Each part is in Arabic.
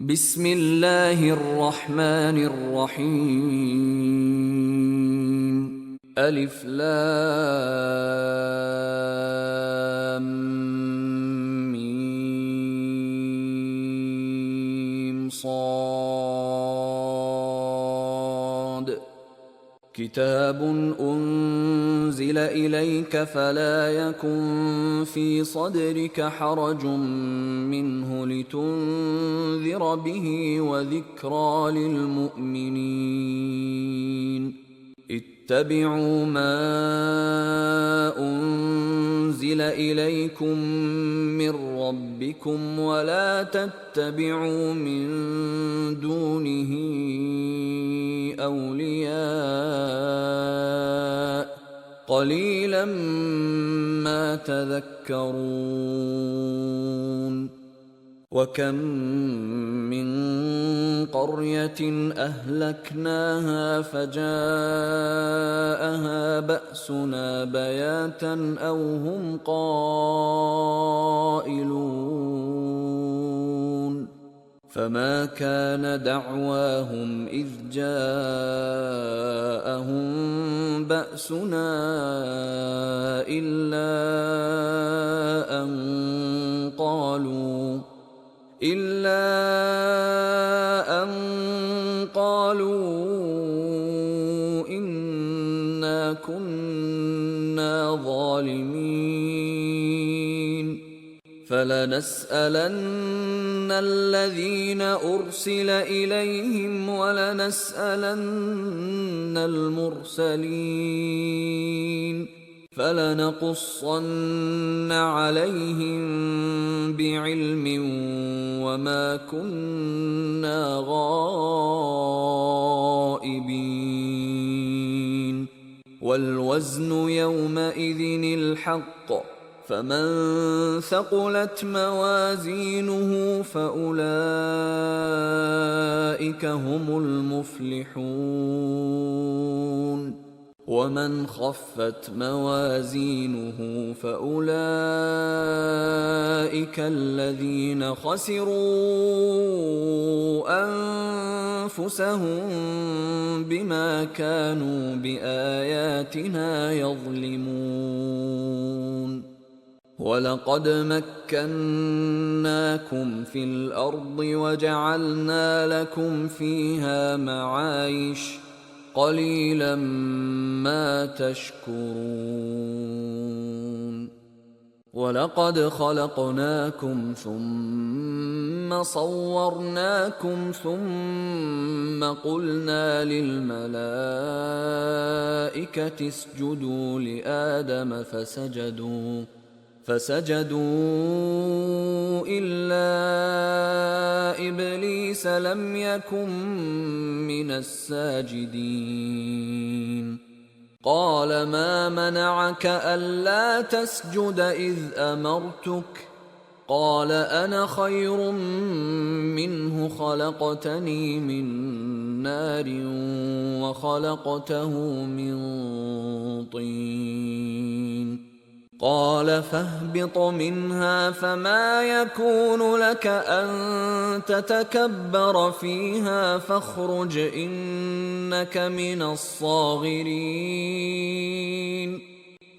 بسم الله الرحمن الرحيم. ألف لام ميم صاد. كتاب أنزل إليك فلا يكن في صدرك حرج منه لتنذر به وذكرى للمؤمنين. اتبعوا ما أنزل إليكم من ربكم ولا تتبعوا من دونه أولياء قليلا ما تذكرون. وكم من قرية أهلكناها فجاءها بأسنا بياتا أو هم قائلون. فما كان دعواهم إذ جاءهم بأسنا إلا أن قالوا إنا كنا ظالمين. فلنسألن الذين أرسل إليهم ولنسألن المرسلين. فلنقصن عليهم بعلم وما كنا غائبين. والوزن يومئذ الحق، فمن ثقلت موازينه فأولئك هم المفلحون. ومن خفت موازينه فأولئك الذين خسروا أنفسهم بما كانوا بآياتنا يظلمون. ولقد مكناكم في الأرض وجعلنا لكم فيها معايش قليلا ما تشكرون. ولقد خلقناكم ثم صورناكم ثم قلنا للملائكة اسجدوا لآدم فسجدوا إلا إبليس لم يكن من الساجدين. قال ما منعك ألا تسجد إذ أمرتك؟ قال أنا خير منه خلقتني من نار وخلقته من طين. قال فاهبط منها فما يكون لك أن تتكبر فيها فاخرج إنك من الصاغرين.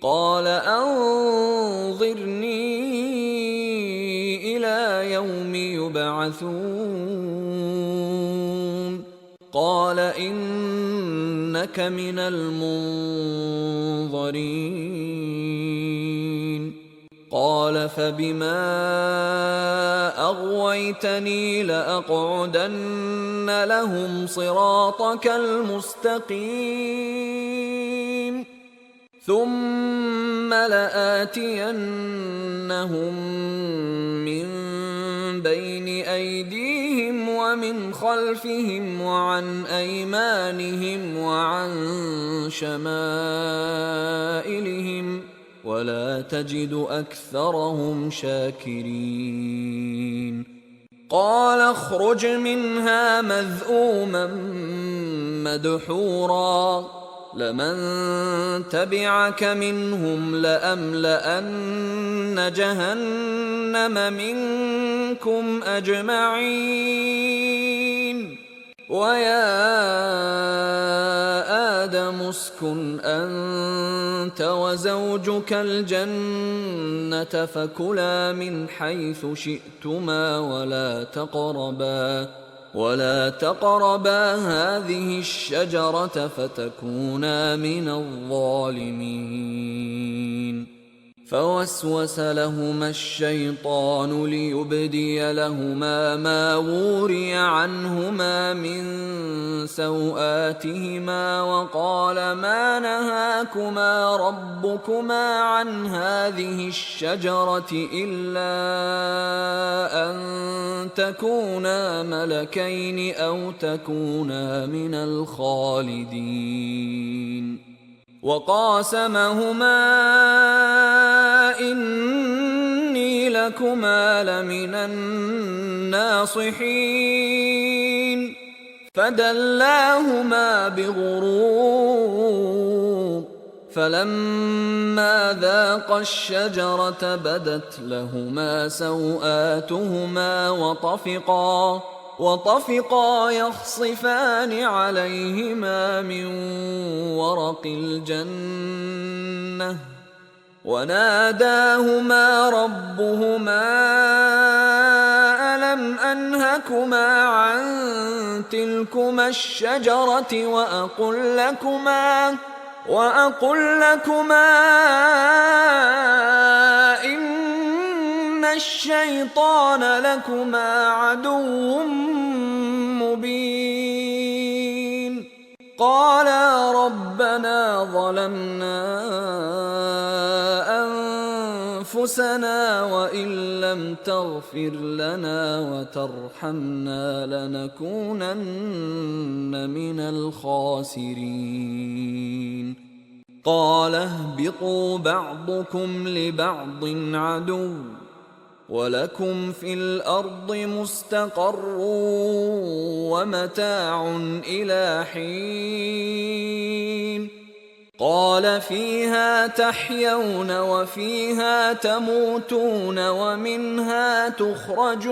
قال أنظرني إلى يوم يبعثون. قال إنك من المنظرين. قال فبما أغويتني لأقعدن لهم صراطك المستقيم ثم لآتينهم من بين أيديهم ومن خلفهم وعن أيمانهم وعن شمائلهم ولا تجد أكثرهم شاكرين. قال اخرج منها مذءوما مدحورا لمن تبعك منهم لأملأن جهنم منكم أجمعين ويا آدم اسكن أنت وزوجك الجنة فكلا من حيث شئتما ولا تقربا هذه الشجرة فتكونا من الظالمين فوسوس لهما الشيطان ليبدي لهما ما وري عنهما من سوآتهما وقال ما نهاكما ربكما عن هذه الشجرة إلا أن تكونا ملكين أو تكونا من الخالدين وقاسمهما إني لكما لمن الناصحين فدلاهما بغرور فلما ذاقا الشجرة بدت لهما سوآتهما وطفقا يخصفان عليهما من ورق الجنة وناداهما ربهما ألم أنهكما عن تلكما الشجرة وأقل لكما إن الشيطان لكما عدو مبين قالا ربنا ظلمنا أنفسنا وإن لم تغفر لنا وترحمنا لنكونن من الخاسرين قال اهبطوا بعضكم لبعض عدو ولكم في الأرض مستقر ومتاع إلى حين قال فيها تحيون وفيها تموتون ومنها تخرجون